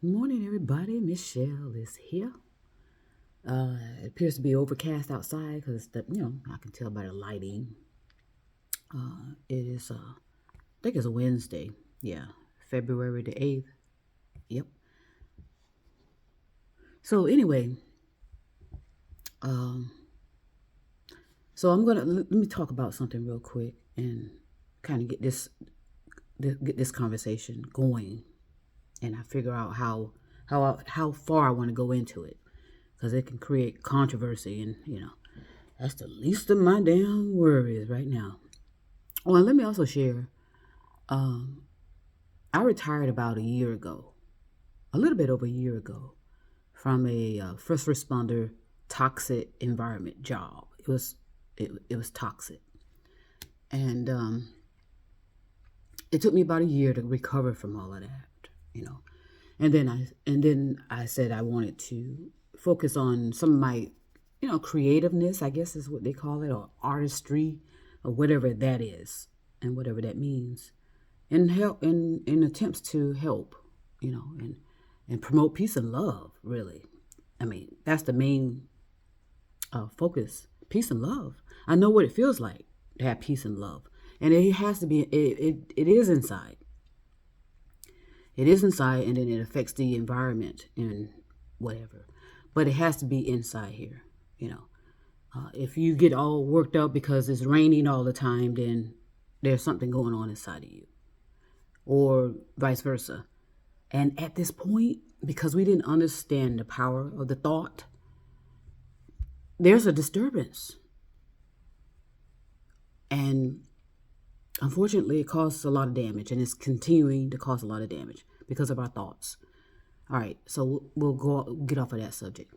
Morning, everybody. Michelle is here. It appears to be overcast outside because I can tell by the lighting. It is, I think it's a Wednesday. Yeah, February the 8th. Yep. So anyway, um, so let me talk about something real quick and kind of get this conversation going, and I figure out how far I want to go into it because it can create controversy, and that's the least of my damn worries right now. Well, let me also share. I retired about a year ago, a little bit over a year ago, from a first responder toxic environment job. It was toxic, and it took me about a year to recover from all of that. And then I said I wanted to focus on some of my creativeness, I guess is what they call it, or artistry, or whatever that is, and whatever that means, and help in attempts to help, and promote peace and love. Really, I mean that's the main focus: peace and love. I know what it feels like to have peace and love, and it has to be. It is inside. It is inside, and then it affects the environment and whatever. But it has to be inside here. If you get all worked up because it's raining all the time, then there's something going on inside of you, or vice versa. And at this point, because we didn't understand the power of the thought, there's a disturbance. And unfortunately, it causes a lot of damage, and it's continuing to cause a lot of damage because of our thoughts. All right, so we'll get off of that subject.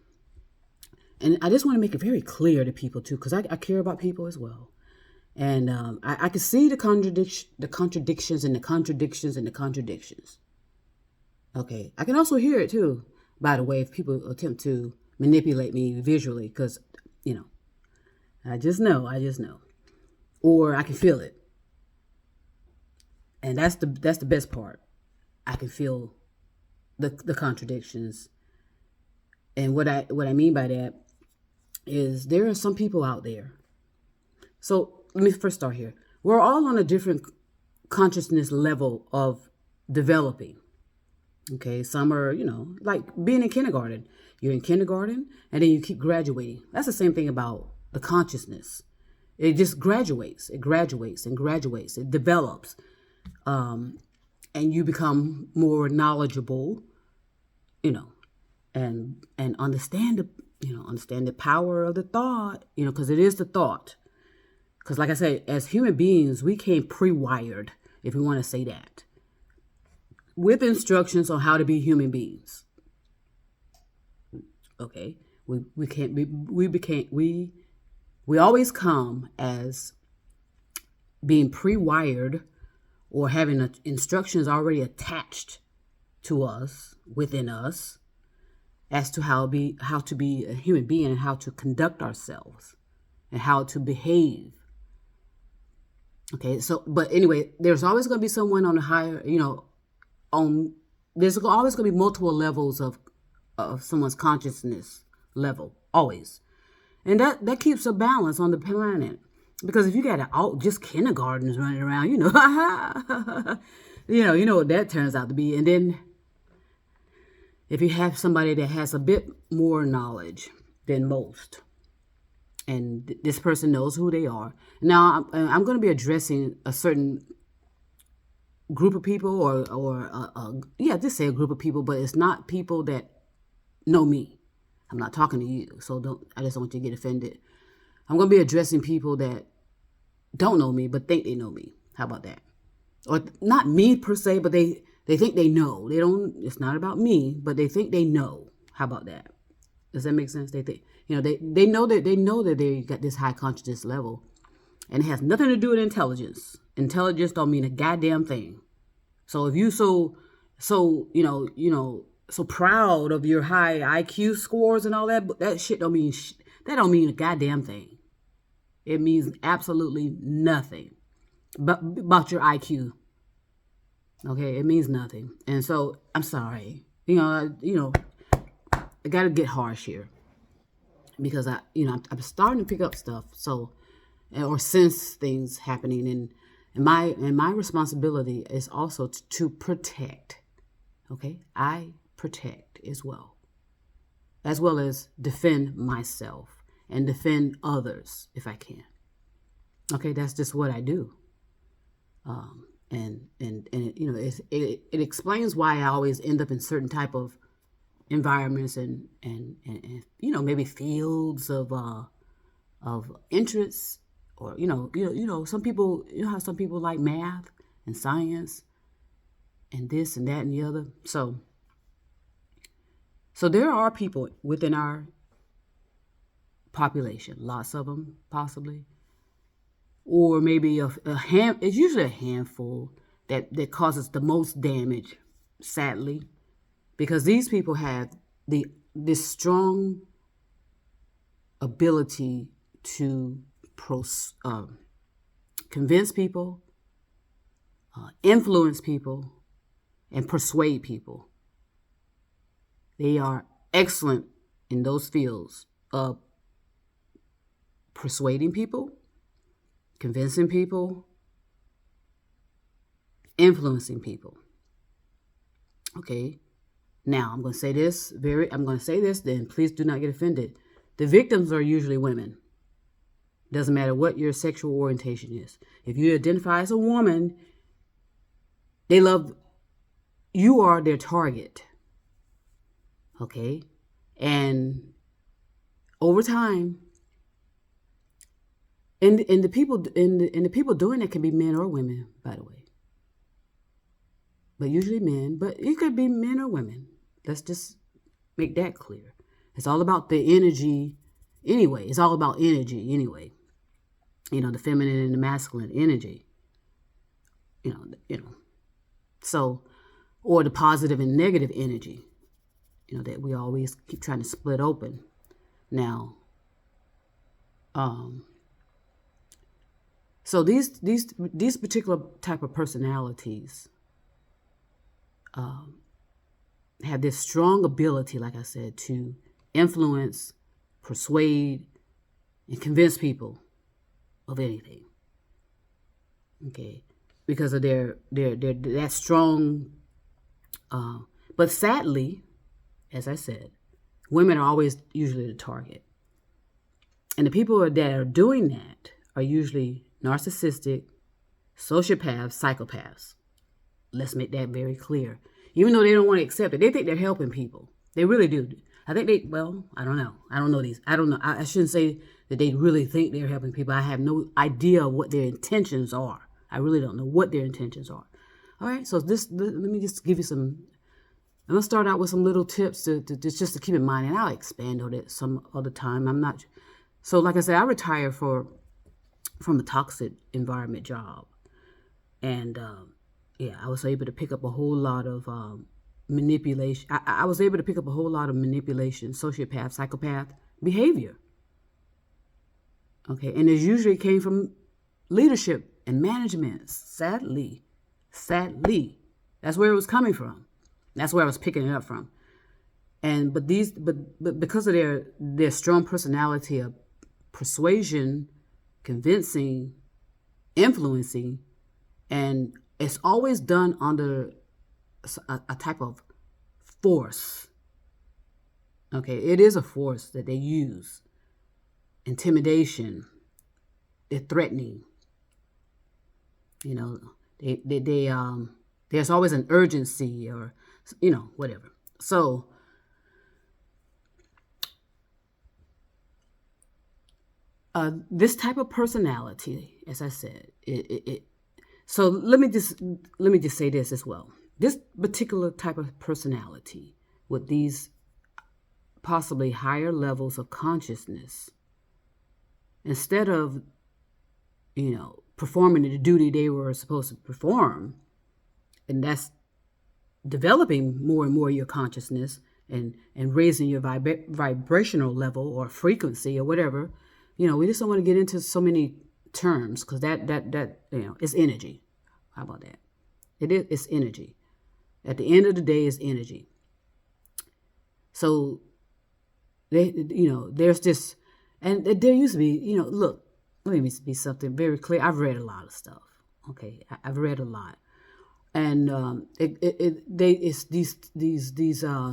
And I just want to make it very clear to people, too, because I care about people as well. And I can see the contradictions and the contradictions and the contradictions. Okay, I can also hear it, too, by the way, if people attempt to manipulate me visually, because, I just know. Or I can feel it. And that's the best part. I can feel the contradictions. And what I mean by that is there are some people out there. So let me first start here. We're all on a different consciousness level of developing. Okay, some are, like being in kindergarten. You're in kindergarten and then you keep graduating. That's the same thing about the consciousness. It just graduates. It graduates and graduates. It develops. And you become more knowledgeable, and understand the power of the thought, because it is the thought. Because like I said, as human beings, we came pre-wired, if we want to say that, with instructions on how to be human beings. Okay, we always come as being pre-wired, or having instructions already attached to us, within us, as to how to be a human being and how to conduct ourselves and how to behave. Okay, so, but anyway, there's always going to be someone on a higher, there's always going to be multiple levels of someone's consciousness level, always. And that keeps a balance on the planet. Because if you got just kindergartens running around, you know what that turns out to be. And then if you have somebody that has a bit more knowledge than most, and this person knows who they are. Now, I'm going to be addressing a certain group of people, or just say a group of people, but it's not people that know me. I'm not talking to you, so I just don't want you to get offended. I'm going to be addressing people that don't know me, but think they know me. How about that? Or not me per se, but they think they know. They don't. It's not about me, but they think they know. How about that? Does that make sense? They think, they know that they got this high consciousness level, and it has nothing to do with intelligence. Intelligence don't mean a goddamn thing. So if you so proud of your high IQ scores and all that, but that shit don't mean a goddamn thing. It means absolutely nothing about your IQ. Okay, it means nothing. And so I'm sorry. I got to get harsh here because I'm starting to pick up stuff. So, or sense things happening, and my responsibility is also to protect. Okay, I protect as well as defend myself and defend others if I can. Okay, that's just what I do. And it explains why I always end up in certain type of environments and maybe fields of interest, or some people, how some people like math and science and this and that and the other. So there are people within our population, lots of them possibly, or maybe it's usually a handful that causes the most damage, sadly, because these people have this strong ability to convince people, influence people, and persuade people. They are excellent in those fields of persuading people, convincing people, influencing people. Okay. Now I'm going to say this, then please do not get offended. The victims are usually women. Doesn't matter what your sexual orientation is. If you identify as a woman, you are their target. Okay? And over time, and the people doing it can be men or women, by the way. But usually men, but it could be men or women. Let's just make that clear. It's all about the energy anyway. It's all about energy anyway. The feminine and the masculine energy. So, or the positive and negative energy, that we always keep trying to split open. Now, so these particular type of personalities have this strong ability, like I said, to influence, persuade, and convince people of anything. Okay, because of their that strong. But sadly, as I said, women are always usually the target, and the people that are doing that are usually narcissistic, sociopaths, psychopaths. Let's make that very clear. Even though they don't want to accept it, they think they're helping people. They really do. I think I don't know. I don't know. I shouldn't say that they really think they're helping people. I have no idea what their intentions are. I really don't know what their intentions are. All right, so let me just give you some. I'm going to start out with some little tips just to keep in mind, and I'll expand on it some other time. I'm not. So like I said, I retired from a toxic environment job. And I was able to pick up a whole lot of manipulation. I was able to pick up a whole lot of manipulation, sociopath, psychopath behavior. Okay, and it usually came from leadership and management. Sadly, that's where it was coming from. That's where I was picking it up from. And but because of their strong personality of persuasion, convincing, influencing, and it's always done under a type of force. Okay, it is a force that they use. Intimidation, they're threatening. There's always an urgency or whatever. So this type of personality, as I said, so let me just say this as well. This particular type of personality with these possibly higher levels of consciousness, instead of performing the duty they were supposed to perform, and that's developing more and more your consciousness and raising your vibrational level or frequency or whatever. We just don't want to get into so many terms because that it's energy. How about that? It's energy. At the end of the day, it's energy. So there's this, and there used to be, look, let me be something very clear. I've read a lot of stuff. Okay, I've read a lot, and it's these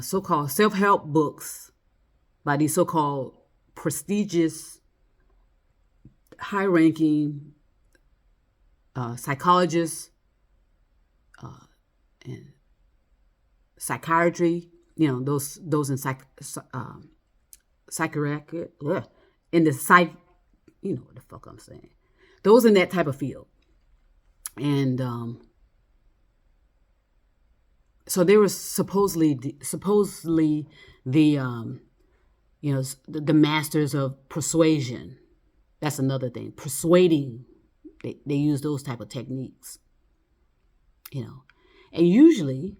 so-called self-help books by these so-called prestigious, high-ranking psychologists and psychiatry. Those in psychiatric, in the psych, what the fuck I'm saying. Those in that type of field, and so they were supposedly the the masters of persuasion. That's another thing. Persuading. They use those type of techniques. And usually,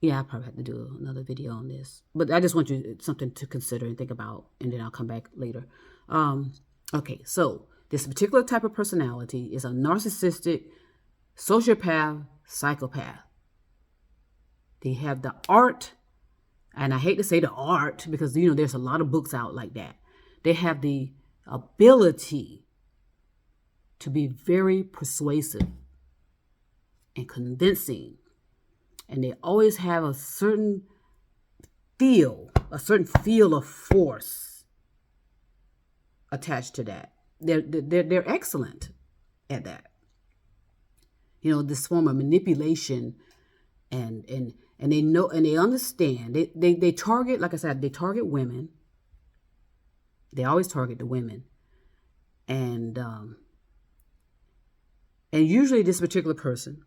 I probably have to do another video on this, but I just want you something to consider and think about, and then I'll come back later. Okay, so this particular type of personality is a narcissistic, sociopath, psychopath. They have the art, and I hate to say the art because, there's a lot of books out like that. They have the ability to be very persuasive and convincing. And they always have a certain feel of force attached to that. They're excellent at that. This form of manipulation, and they know, and they understand. They target, like I said, they target women. They always target the women, and usually this particular person.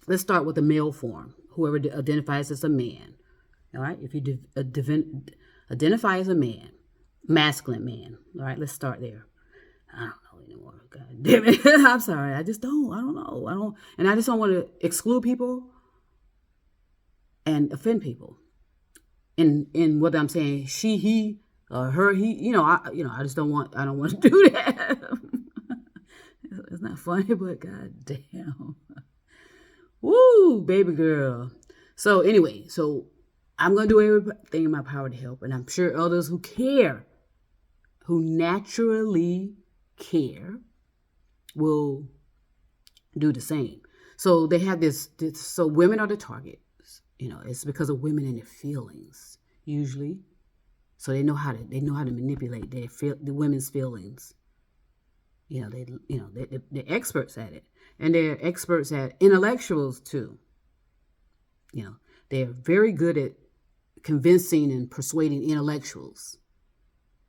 Let's start with the male form. Whoever identifies as a man. All right. If you identify as a man, masculine man. All right. Let's start there. I don't know anymore. God damn it. I'm sorry. I just don't. I don't know. And I just don't want to exclude people and offend people. In what I'm saying, she, he, her, he. I just don't want. I don't want to do that. It's not funny, but god damn. Woo, baby girl. So anyway, I'm going to do everything in my power to help. And I'm sure others who care, who naturally care, will do the same. So they have this so women are the target. It's because of women and their feelings, usually. So they know how to manipulate the women's feelings. They're experts at it. And they're experts at intellectuals too. They're very good at convincing and persuading intellectuals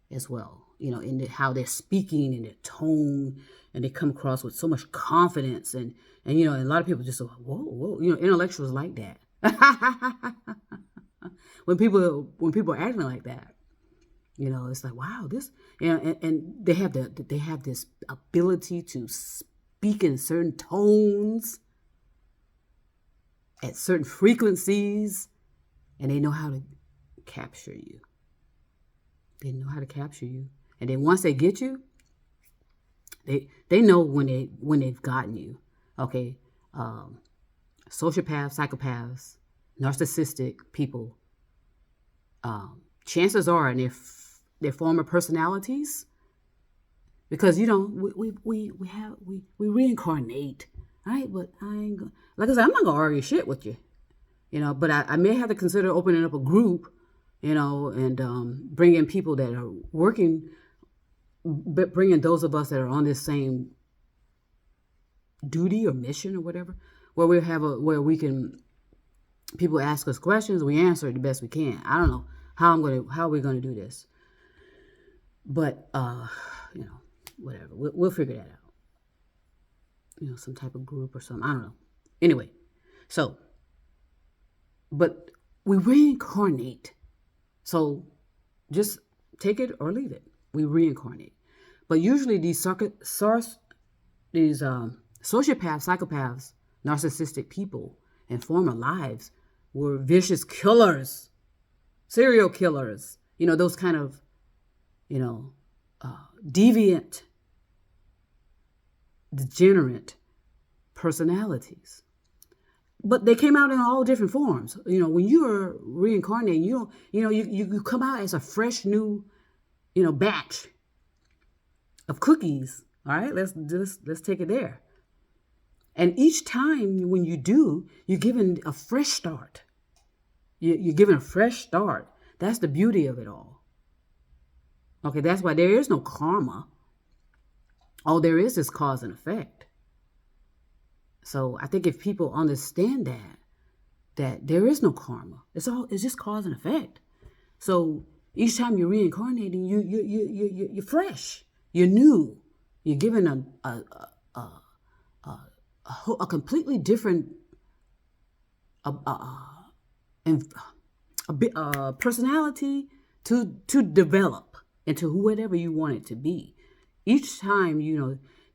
as well. In how they're speaking and their tone, and they come across with so much confidence, and a lot of people just say, whoa, intellectuals like that. when people are acting like that, it's like, wow, this, and they have this ability to speak in certain tones at certain frequencies, and they know how to capture you. They know how to capture you. And then once they get you, they know when they've gotten you. Okay. Sociopaths, psychopaths, narcissistic people, chances are, and their former personalities, because we reincarnate, right? But I ain't gonna, like I said, I'm not gonna argue shit with you, But I may have to consider opening up a group, and bringing people that are working, but bringing those of us that are on this same duty or mission or whatever, where we can, people ask us questions, we answer it the best we can. I don't know how we're gonna do this, but whatever, we'll figure that out. Some type of group or something. I don't know. Anyway, but we reincarnate. So just take it or leave it. We reincarnate. But usually these sociopaths, psychopaths, narcissistic people in former lives were vicious killers, serial killers, those kind of, deviant, degenerate personalities. but they came out in all different forms. When you are reincarnating, you come out as a fresh new, batch of cookies. All right, let's take it there. And each time when you do, you're given a fresh start. You're given a fresh start. That's the beauty of it all. Okay, that's why there is no karma. All there is cause and effect. So I think if people understand that there is no karma, it's just cause and effect. So each time you're reincarnating, you're fresh, you're new, you're given a completely different personality to develop into whatever you want it to be. Each time,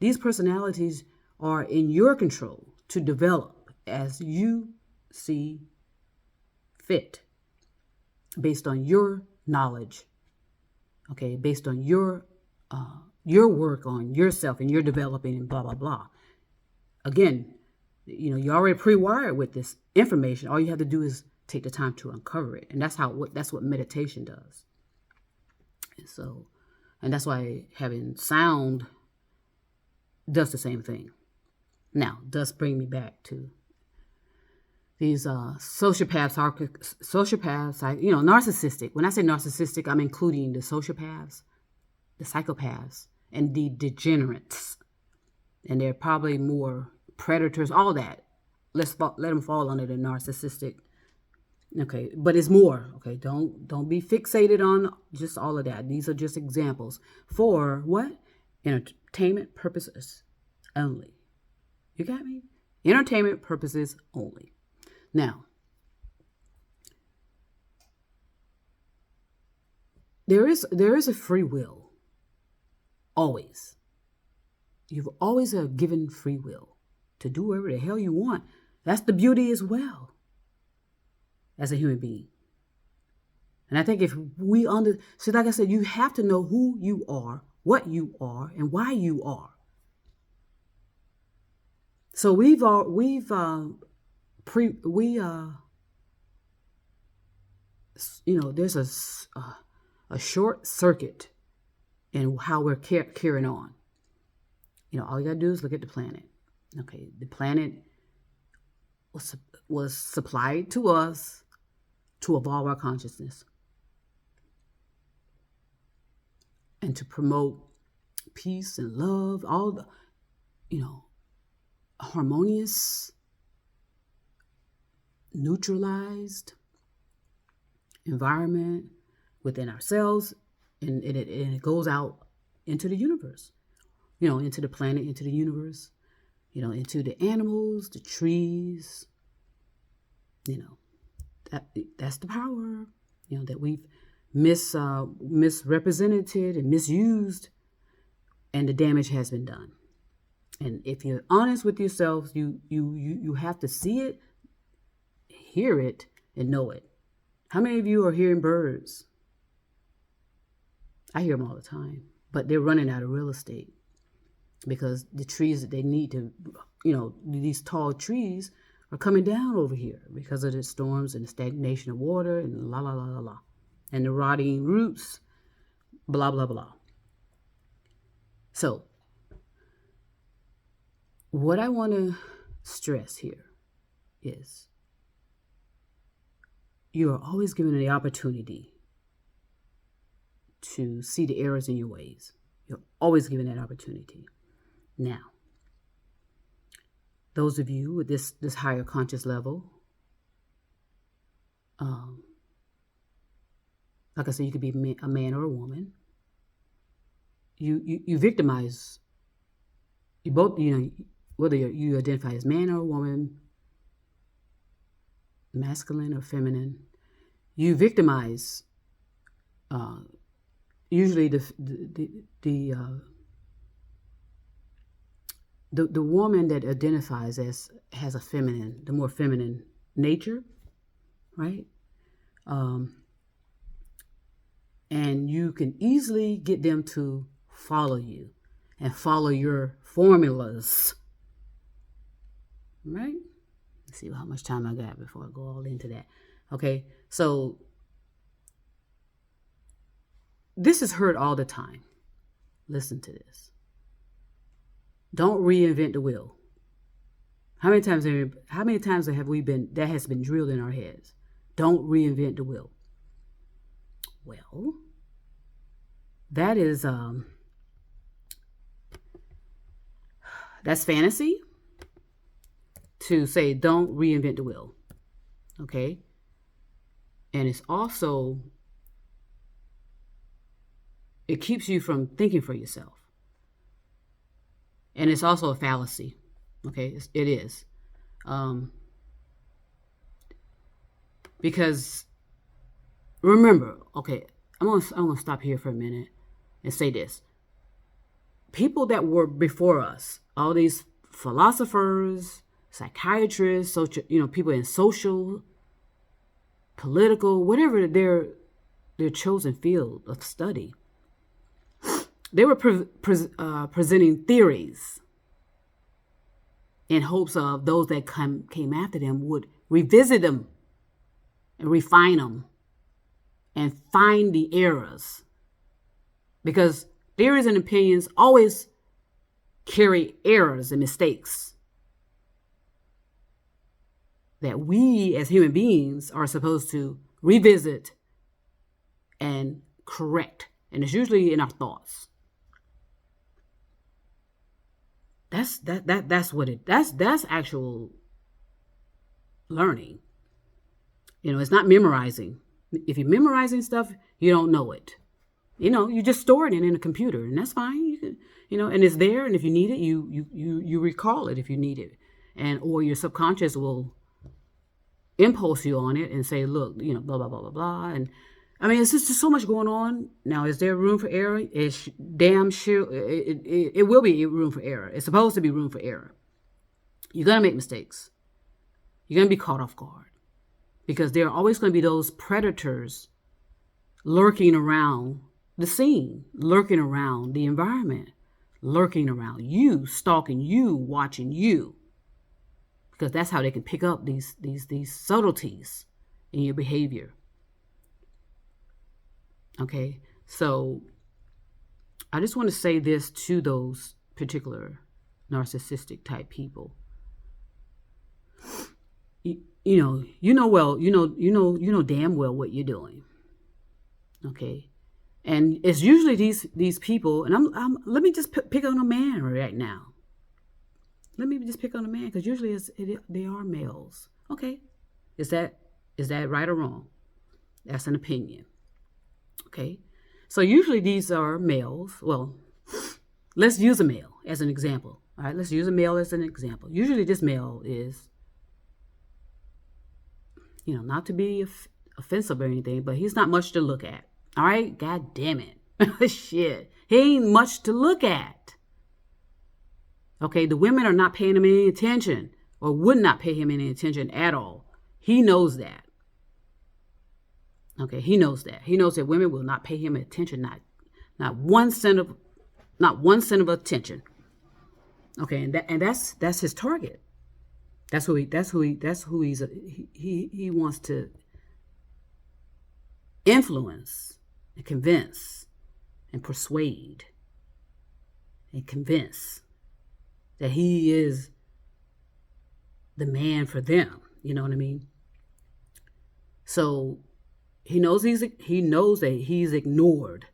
these personalities are in your control to develop as you see fit, based on your knowledge, okay, based on your work on yourself and your developing and blah blah blah. Again, you're already pre-wired with this information. All you have to do is take the time to uncover it, and that's what meditation does. And that's why having sound does the same thing. Now, does bring me back to these sociopaths, narcissistic. When I say narcissistic, I'm including the sociopaths, the psychopaths, and the degenerates. And they're probably more predators, all that. Let them fall under the narcissistic. Okay, but it's more. Okay, don't be fixated on just all of that. These are just examples for what? Entertainment purposes only. You got me? Entertainment purposes only. Now, there is a free will. Always. You've always given free will to do whatever the hell you want. That's the beauty as well as a human being. And I think if we so like I said, you have to know who you are, what you are, and why you are. So there's a short circuit in how we're carrying on. All you gotta do is look at the planet. Okay, the planet was supplied to us to evolve our consciousness and to promote peace and love, all the, harmonious, neutralized environment within ourselves, and it goes out into the universe, into the planet, into the universe, into the animals, the trees. That's the power, that we've misrepresented and misused, and the damage has been done. And if you're honest with yourselves, you have to see it, hear it, and know it. How many of you are hearing birds? I hear them all the time, but they're running out of real estate because the trees that they need to, these tall trees are coming down over here because of the storms and the stagnation of water and la la la la la, and the rotting roots, blah blah blah. So, what I want to stress here is you are always given the opportunity to see the errors in your ways. You're always given that opportunity. Now, those of you with this higher conscious level, like I said, you could be a man or a woman. You victimize. You both, whether you identify as man or woman, masculine or feminine, you victimize. Usually, the woman that identifies as has the more feminine nature, right? And you can easily get them to follow you and follow your formulas, right? see how much time I got before I go all into that. Okay, so this is heard all the time. Listen to this. Don't reinvent the wheel. How many times have we been, that has been drilled in our heads? Don't reinvent the wheel. Well, that is that's fantasy to say don't reinvent the wheel. Okay? And it's also, it keeps you from thinking for yourself. And it's also a fallacy. Okay? It is. Because remember, okay, I'm gonna stop here for a minute and say this. People that were before us, all these philosophers, psychiatrists, social, people in social, political, whatever their chosen field of study, they were presenting theories in hopes of those that came after them would revisit them and refine them and find the errors. Because theories and opinions always carry errors and mistakes that we as human beings are supposed to revisit and correct. And it's usually in our thoughts. That's actual learning. It's not memorizing. If you're memorizing stuff, you don't know it. You just store it in a computer, and that's fine. You can, and it's there. And if you need it, you recall it if you need it, or your subconscious will impulse you on it and say, look, blah blah blah blah blah. And I mean, it's just so much going on now. Is there room for error? It's damn sure it will be room for error. It's supposed to be room for error. You're gonna make mistakes. You're gonna be caught off guard because there are always going to be those predators lurking around the scene, lurking around the environment, lurking around you, stalking you, watching you, because that's how they can pick up these subtleties in your behavior. Okay, so I just want to say this to those particular narcissistic type people. You know damn well what you're doing. Okay, and it's usually these people, and let me just pick on a man right now. Let me just pick on a man because usually they are males. Okay, is that right or wrong? That's an opinion. Okay, so usually these are males. Well, let's use a male as an example. All right, let's use a male as an example. Usually this male is, not to be offensive or anything, but he's not much to look at. All right, God damn it. Shit, he ain't much to look at. Okay, the women are not paying him any attention or would not pay him any attention at all. He knows that. Okay, he knows that. He knows that women will not pay him attention, not 1 cent of attention. Okay, and that's his target. That's who he wants to influence and convince and persuade and convince that he is the man for them. You know what I mean? So he knows that he's ignored,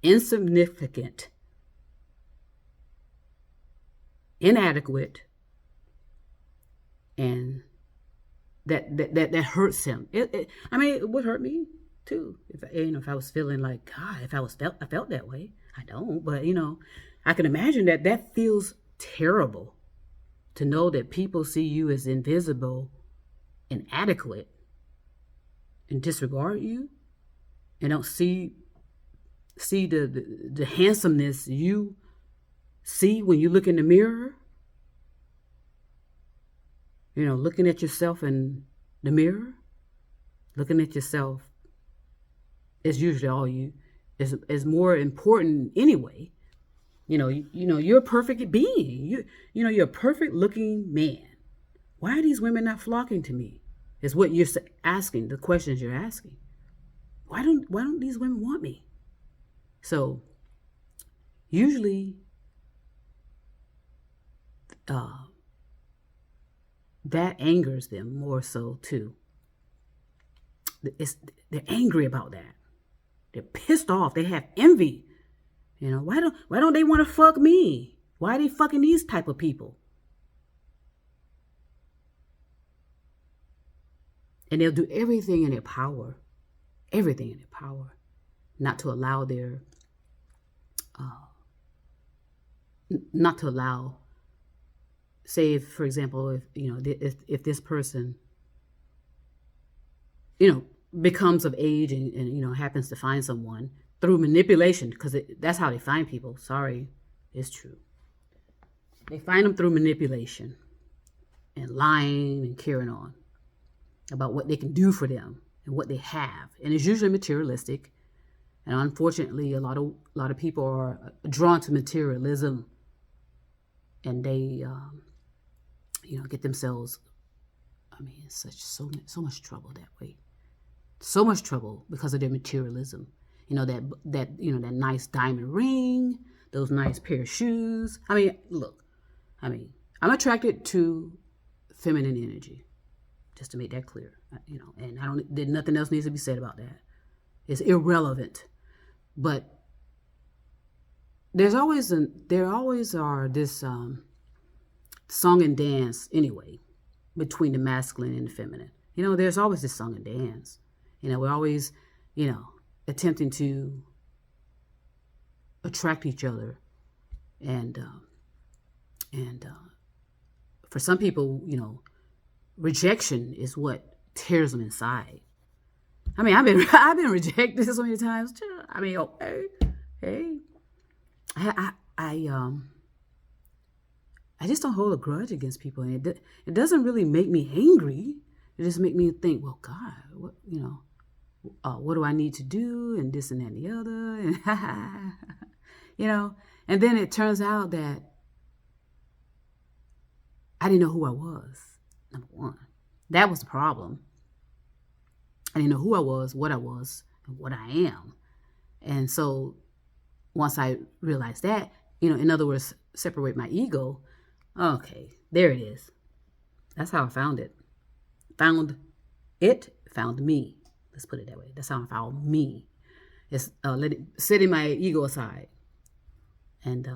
insignificant, inadequate, and that hurts him. It would hurt me too if I was feeling like, God, I felt that way. I don't, but I can imagine that feels terrible to know that people see you as invisible, inadequate, and disregard you, and don't see the handsomeness you see when you look in the mirror. Looking at yourself in the mirror, looking at yourself is usually all is more important anyway. You're a perfect being. You're a perfect looking man, Why are these women not flocking to me? Is what you're asking, the questions you're asking. Why don't these women want me? So usually that angers them more so too. They're angry about that. They're pissed off. They have envy. You know, why don't they want to fuck me? Why are they fucking these type of people? And they'll do everything in their power, not to allow say, for example, if this person, becomes of age and happens to find someone through manipulation, because that's how they find people. Sorry, it's true. They find them through manipulation and lying and carrying on about what they can do for them and what they have, and it's usually materialistic. And unfortunately, a lot of people are drawn to materialism, and they get themselves, so much trouble that way. So much trouble because of their materialism. That nice diamond ring, those nice pair of shoes. Look, I'm attracted to feminine energy, just to make that clear. And nothing else needs to be said about that. It's irrelevant. But there always are this song and dance anyway between the masculine and the feminine. There's always this song and dance. We're always, attempting to attract each other, and for some people, rejection is what tears them inside. I've been rejected so many times too. Hey, I just don't hold a grudge against people, and it doesn't really make me angry. It just makes me think, well, God, what do I need to do, and this and that and the other, and and then it turns out that I didn't know who I was. Number one, that was the problem. I didn't know who I was, and what I am. And so once I realized that, in other words, separate my ego, okay, there it is. That's how I found it. Found me. Let's put it that way. That's how I found me. It's setting my ego aside and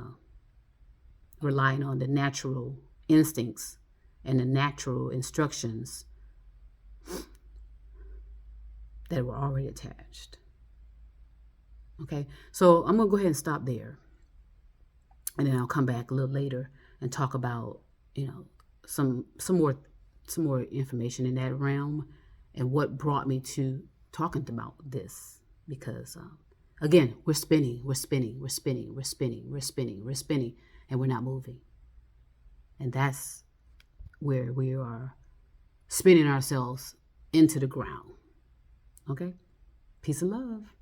relying on the natural instincts and the natural instructions that were already attached. Okay, so I'm gonna go ahead and stop there, and then I'll come back a little later and talk about some more information in that realm and what brought me to talking about this. Because again, we're spinning, and we're not moving, and that's where we are spinning ourselves into the ground. Okay, peace and love.